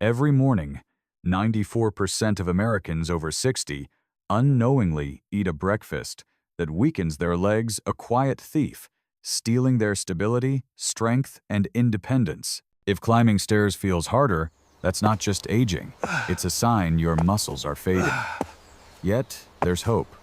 Every morning, 94% of Americans over 60 unknowingly eat a breakfast that weakens their legs, a quiet thief, stealing their stability, strength, and independence. If climbing stairs feels harder, that's not just aging. It's a sign your muscles are fading. Yet, there's hope.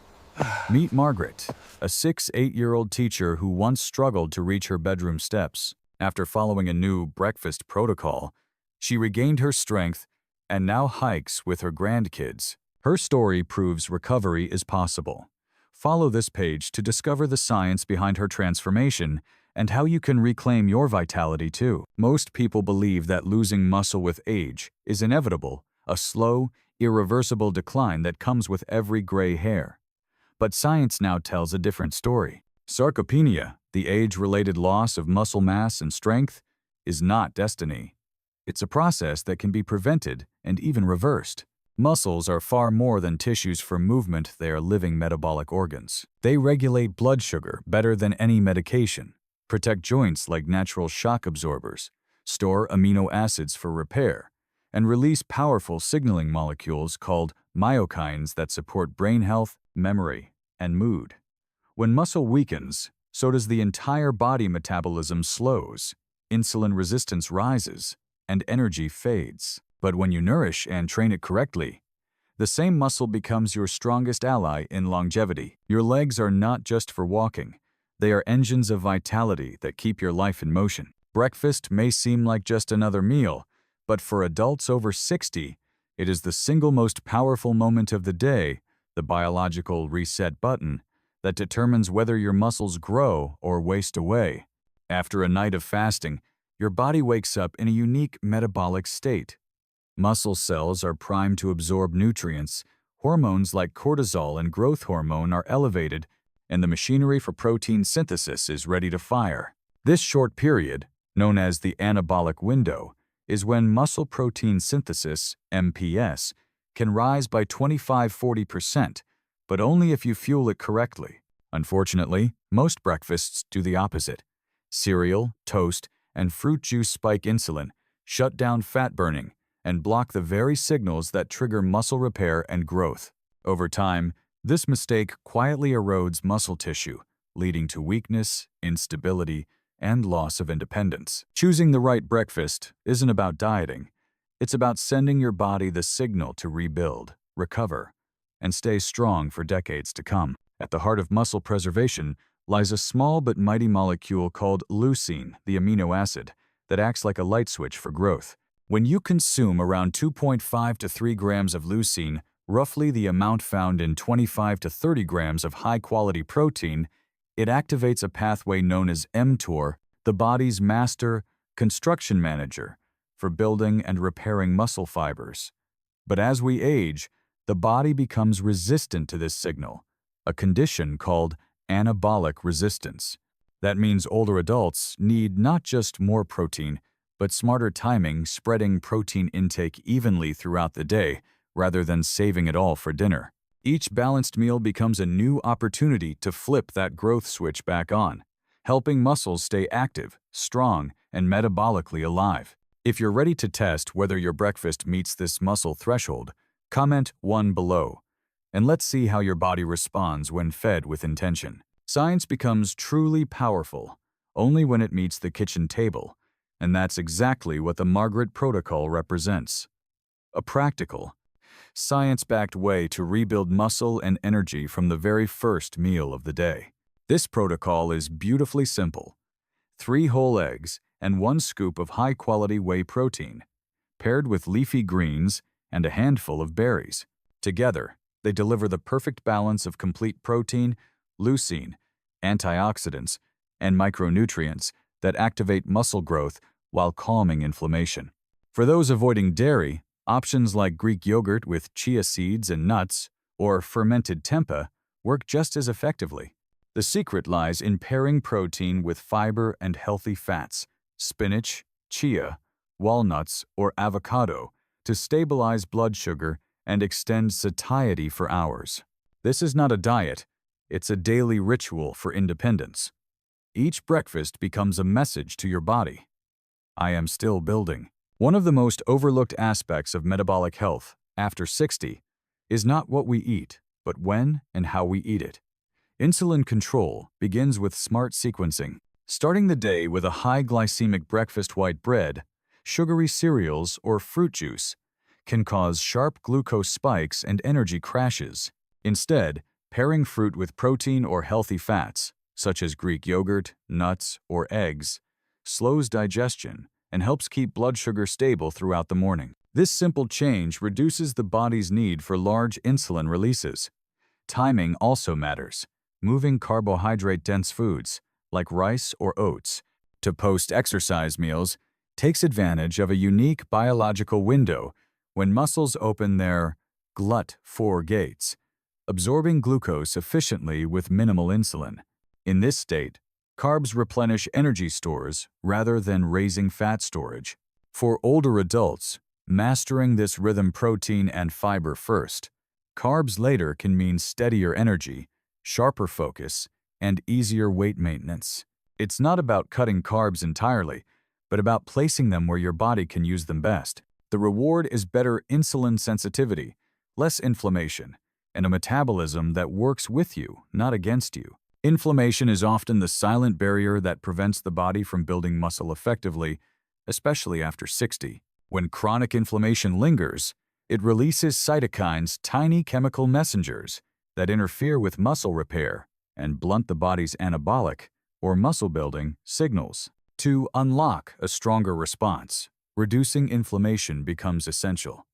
Meet Margaret, a 8-year-old teacher who once struggled to reach her bedroom steps. After following a new breakfast protocol, she regained her strength and now hikes with her grandkids. Her story proves recovery is possible. Follow this page to discover the science behind her transformation and how you can reclaim your vitality too. Most people believe that losing muscle with age is inevitable, a slow, irreversible decline that comes with every gray hair. But science now tells a different story. Sarcopenia, the age-related loss of muscle mass and strength, is not destiny. It's a process that can be prevented and even reversed. Muscles are far more than tissues for movement, they are living metabolic organs. They regulate blood sugar better than any medication, protect joints like natural shock absorbers, store amino acids for repair, and release powerful signaling molecules called myokines that support brain health, memory, and mood. When muscle weakens, so does the entire body. Metabolism slows, insulin resistance rises, and energy fades. But when you nourish and train it correctly, the same muscle becomes your strongest ally in longevity. Your legs are not just for walking. They are engines of vitality that keep your life in motion. Breakfast may seem like just another meal, but for adults over 60, it is the single most powerful moment of the day, the biological reset button, that determines whether your muscles grow or waste away. After a night of fasting, your body wakes up in a unique metabolic state. Muscle cells are primed to absorb nutrients, hormones like cortisol and growth hormone are elevated, and the machinery for protein synthesis is ready to fire. This short period, known as the anabolic window, is when muscle protein synthesis, MPS, can rise by 25–40%, but only if you fuel it correctly. Unfortunately, most breakfasts do the opposite. Cereal, toast, and fruit juice spike insulin, shut down fat burning, and block the very signals that trigger muscle repair and growth. Over time, this mistake quietly erodes muscle tissue, leading to weakness, instability, and loss of independence. Choosing the right breakfast isn't about dieting. It's about sending your body the signal to rebuild, recover, and stay strong for decades to come. At the heart of muscle preservation lies a small but mighty molecule called leucine, the amino acid, that acts like a light switch for growth. When you consume around 2.5 to 3 grams of leucine, roughly the amount found in 25 to 30 grams of high-quality protein, it activates a pathway known as mTOR, the body's master construction manager for building and repairing muscle fibers. But as we age, the body becomes resistant to this signal, a condition called anabolic resistance. That means older adults need not just more protein, but smarter timing, spreading protein intake evenly throughout the day rather than saving it all for dinner. Each balanced meal becomes a new opportunity to flip that growth switch back on, helping muscles stay active, strong, and metabolically alive. If you're ready to test whether your breakfast meets this muscle threshold, comment 1 below, and let's see how your body responds when fed with intention. Science becomes truly powerful only when it meets the kitchen table, and that's exactly what the Margaret Protocol represents. A practical, science-backed way to rebuild muscle and energy from the very first meal of the day. This protocol is beautifully simple. 3 whole eggs and 1 scoop of high-quality whey protein, paired with leafy greens and a handful of berries. Together, they deliver the perfect balance of complete protein, leucine, antioxidants, and micronutrients that activate muscle growth while calming inflammation. For those avoiding dairy, options like Greek yogurt with chia seeds and nuts or fermented tempeh work just as effectively. The secret lies in pairing protein with fiber and healthy fats, spinach, chia, walnuts, or avocado, to stabilize blood sugar and extend satiety for hours. This is not a diet, it's a daily ritual for independence. Each breakfast becomes a message to your body. I am still building. One of the most overlooked aspects of metabolic health after 60 is not what we eat, but when and how we eat it. Insulin control begins with smart sequencing. Starting the day with a high glycemic breakfast white bread, sugary cereals, or fruit juice can cause sharp glucose spikes and energy crashes. Instead, pairing fruit with protein or healthy fats, such as Greek yogurt, nuts, or eggs, slows digestion and helps keep blood sugar stable throughout the morning. This simple change reduces the body's need for large insulin releases. Timing also matters. Moving carbohydrate-dense foods, like rice or oats, to post-exercise meals takes advantage of a unique biological window when muscles open their GLUT4 gates, absorbing glucose efficiently with minimal insulin. In this state, carbs replenish energy stores rather than raising fat storage. For older adults, mastering this rhythm, protein and fiber first, carbs later, can mean steadier energy, sharper focus, and easier weight maintenance. It's not about cutting carbs entirely, but about placing them where your body can use them best. The reward is better insulin sensitivity, less inflammation, and a metabolism that works with you, not against you. Inflammation is often the silent barrier that prevents the body from building muscle effectively, especially after 60. When chronic inflammation lingers, it releases cytokines, tiny chemical messengers that interfere with muscle repair and blunt the body's anabolic, or muscle-building, signals. To unlock a stronger response, reducing inflammation becomes essential.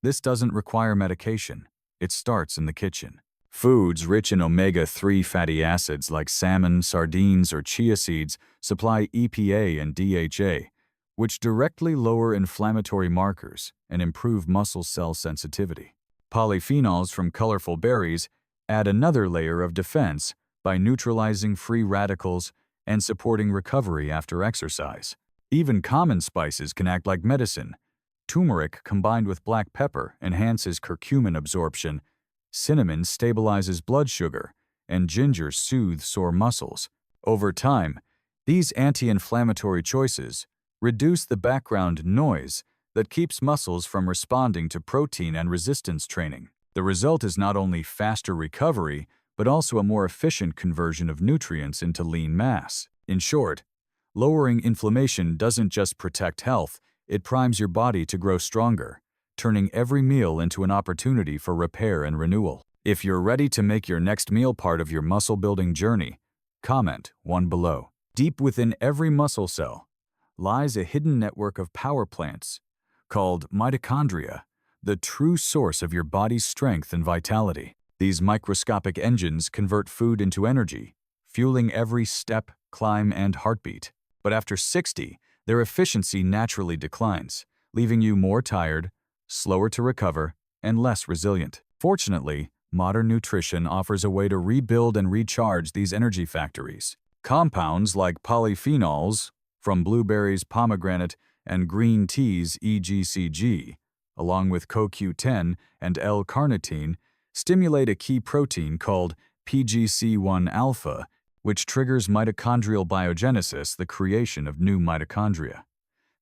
This doesn't require medication. It starts in the kitchen. Foods rich in omega-3 fatty acids like salmon, sardines, or chia seeds supply EPA and DHA, which directly lower inflammatory markers and improve muscle cell sensitivity. Polyphenols from colorful berries add another layer of defense by neutralizing free radicals and supporting recovery after exercise. Even common spices can act like medicine. Turmeric combined with black pepper enhances curcumin absorption, cinnamon stabilizes blood sugar, and ginger soothes sore muscles. Over time, these anti-inflammatory choices reduce the background noise that keeps muscles from responding to protein and resistance training. The result is not only faster recovery, but also a more efficient conversion of nutrients into lean mass. In short, lowering inflammation doesn't just protect health, it primes your body to grow stronger, turning every meal into an opportunity for repair and renewal. If you're ready to make your next meal part of your muscle-building journey, comment 1 below. Deep within every muscle cell lies a hidden network of power plants called mitochondria, the true source of your body's strength and vitality. These microscopic engines convert food into energy, fueling every step, climb, and heartbeat. But after 60, their efficiency naturally declines, leaving you more tired, slower to recover, and less resilient. Fortunately, modern nutrition offers a way to rebuild and recharge these energy factories. Compounds like polyphenols from blueberries, pomegranate, and green teas EGCG, along with CoQ10 and L-carnitine, stimulate a key protein called PGC1-alpha, which triggers mitochondrial biogenesis, the creation of new mitochondria.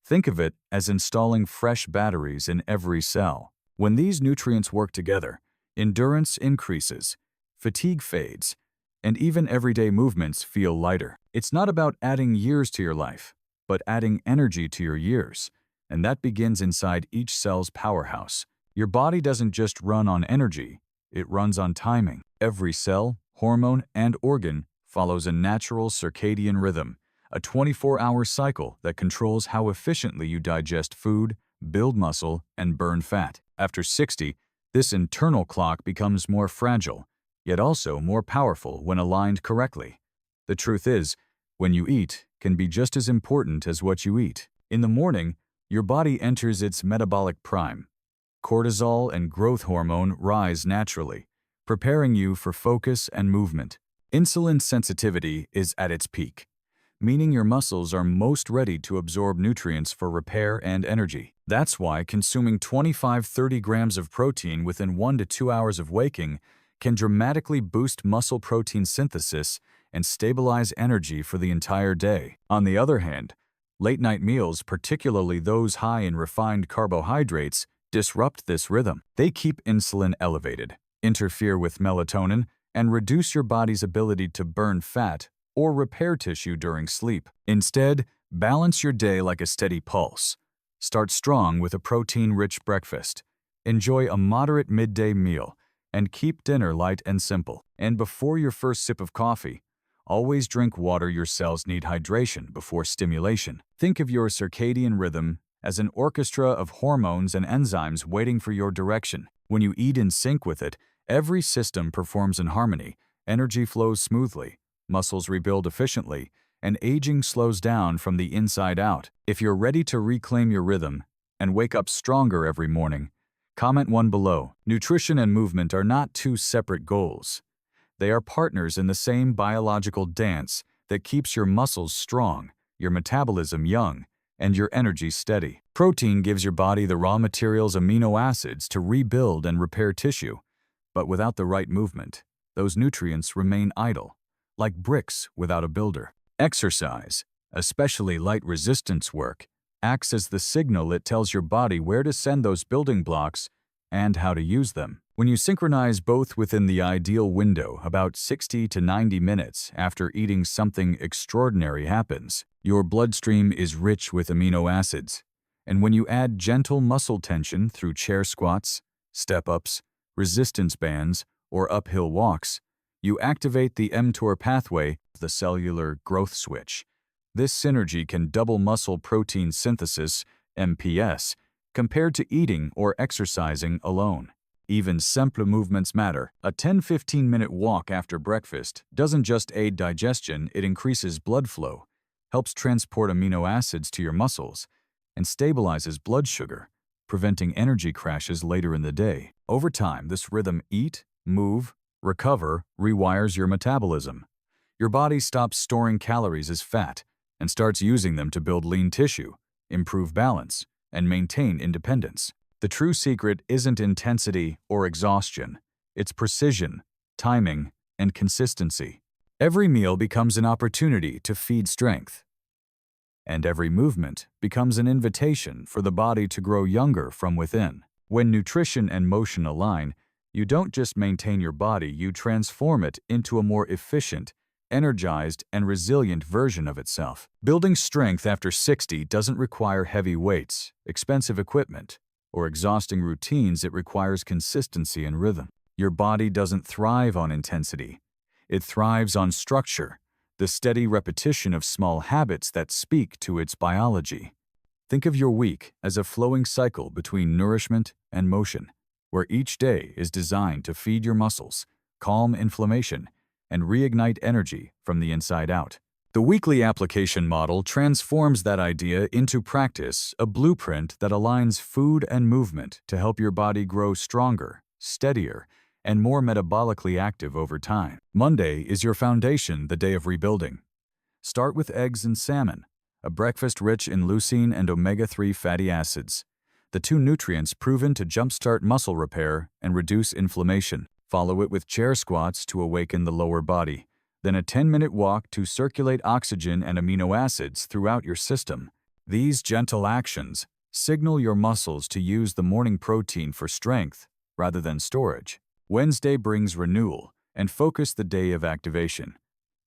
Think of it as installing fresh batteries in every cell. When these nutrients work together, endurance increases, fatigue fades, and even everyday movements feel lighter. It's not about adding years to your life, but adding energy to your years, and that begins inside each cell's powerhouse. Your body doesn't just run on energy, it runs on timing. Every cell, hormone, and organ follows a natural circadian rhythm, a 24-hour cycle that controls how efficiently you digest food, build muscle, and burn fat. After 60, this internal clock becomes more fragile, yet also more powerful when aligned correctly. The truth is, when you eat can be just as important as what you eat. In the morning, your body enters its metabolic prime. Cortisol and growth hormone rise naturally, preparing you for focus and movement. Insulin sensitivity is at its peak, meaning your muscles are most ready to absorb nutrients for repair and energy. That's why consuming 25-30 grams of protein within 1 to 2 hours of waking can dramatically boost muscle protein synthesis and stabilize energy for the entire day. On the other hand, Late-night meals, particularly those high in refined carbohydrates, disrupt this rhythm. They keep insulin elevated, interfere with melatonin, and reduce your body's ability to burn fat or repair tissue during sleep. Instead, balance your day like a steady pulse. Start strong with a protein-rich breakfast. Enjoy a moderate midday meal, and keep dinner light and simple. And before your first sip of coffee, always drink water. Your cells need hydration before stimulation. Think of your circadian rhythm as an orchestra of hormones and enzymes waiting for your direction. When you eat in sync with it, every system performs in harmony, energy flows smoothly, muscles rebuild efficiently, and aging slows down from the inside out. If you're ready to reclaim your rhythm and wake up stronger every morning, comment 1 below. Nutrition and movement are not two separate goals. They are partners in the same biological dance that keeps your muscles strong, your metabolism young, and your energy steady. Protein gives your body the raw materials, amino acids, to rebuild and repair tissue. But without the right movement, those nutrients remain idle, like bricks without a builder. Exercise, especially light resistance work, acts as the signal. It tells your body where to send those building blocks and how to use them. When you synchronize both within the ideal window, about 60 to 90 minutes after eating, something extraordinary happens. Your bloodstream is rich with amino acids. And when you add gentle muscle tension through chair squats, step-ups, resistance bands, or uphill walks, you activate the mTOR pathway, the cellular growth switch. This synergy can double muscle protein synthesis, MPS, compared to eating or exercising alone. Even simple movements matter. A 10-15-minute walk after breakfast doesn't just aid digestion, it increases blood flow, helps transport amino acids to your muscles, and stabilizes blood sugar, preventing energy crashes later in the day. Over time, this rhythm, eat, move, recover, rewires your metabolism. Your body stops storing calories as fat and starts using them to build lean tissue, improve balance, and maintain independence. The true secret isn't intensity or exhaustion. It's precision, timing, and consistency. Every meal becomes an opportunity to feed strength, and every movement becomes an invitation for the body to grow younger from within. When nutrition and motion align, you don't just maintain your body, you transform it into a more efficient, energized, and resilient version of itself. Building strength after 60 doesn't require heavy weights, expensive equipment, or exhausting routines. It requires consistency and rhythm. Your body doesn't thrive on intensity. It thrives on structure, the steady repetition of small habits that speak to its biology. Think of your week as a flowing cycle between nourishment and motion, where each day is designed to feed your muscles, calm inflammation, and reignite energy from the inside out. The weekly application model transforms that idea into practice, a blueprint that aligns food and movement to help your body grow stronger, steadier, and more metabolically active over time. Monday is your foundation, the day of rebuilding. Start with eggs and salmon, a breakfast rich in leucine and omega-3 fatty acids, the two nutrients proven to jumpstart muscle repair and reduce inflammation. Follow it with chair squats to awaken the lower body, then a 10-minute walk to circulate oxygen and amino acids throughout your system. These gentle actions signal your muscles to use the morning protein for strength rather than storage. Wednesday brings renewal and focus the day of activation.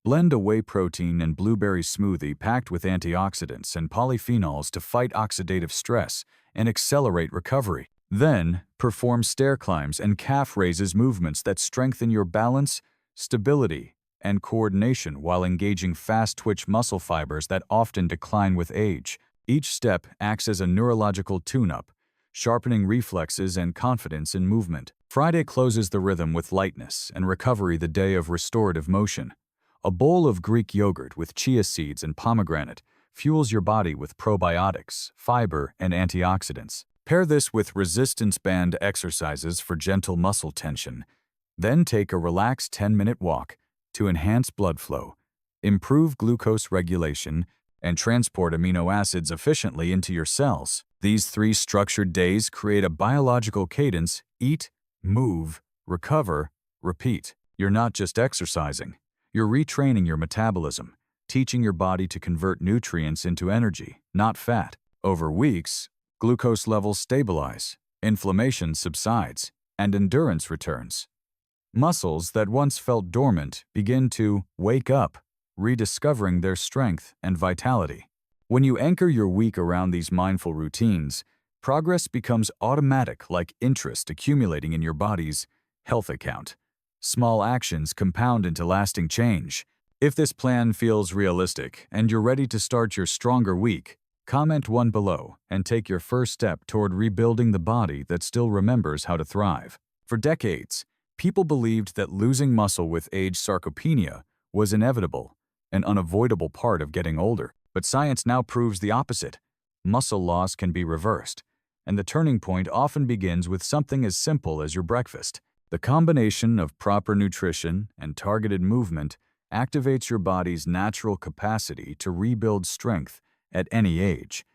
Blend a whey protein and blueberry smoothie packed with antioxidants and polyphenols to fight oxidative stress and accelerate recovery. Then, perform stair climbs and calf raises, movements that strengthen your balance, stability, and coordination while engaging fast-twitch muscle fibers that often decline with age. Each step acts as a neurological tune-up, sharpening reflexes and confidence in movement. Friday closes the rhythm with lightness and recovery, the day of restorative motion. A bowl of Greek yogurt with chia seeds and pomegranate fuels your body with probiotics, fiber, and antioxidants. Pair this with resistance band exercises for gentle muscle tension. Then take a relaxed 10-minute walk to enhance blood flow, improve glucose regulation, and transport amino acids efficiently into your cells. These 3 structured days create a biological cadence: eat, move, recover, repeat. You're not just exercising, you're retraining your metabolism, teaching your body to convert nutrients into energy, not fat. Over weeks, glucose levels stabilize, inflammation subsides, and endurance returns. Muscles that once felt dormant begin to wake up, rediscovering their strength and vitality. When you anchor your week around these mindful routines, progress becomes automatic, like interest accumulating in your body's health account. Small actions compound into lasting change. If this plan feels realistic and you're ready to start your stronger week, comment 1 below and take your first step toward rebuilding the body that still remembers how to thrive. For decades, people believed that losing muscle with age sarcopenia was inevitable, an unavoidable part of getting older. But science now proves the opposite. Muscle loss can be reversed, and the turning point often begins with something as simple as your breakfast. The combination of proper nutrition and targeted movement activates your body's natural capacity to rebuild strength at any age.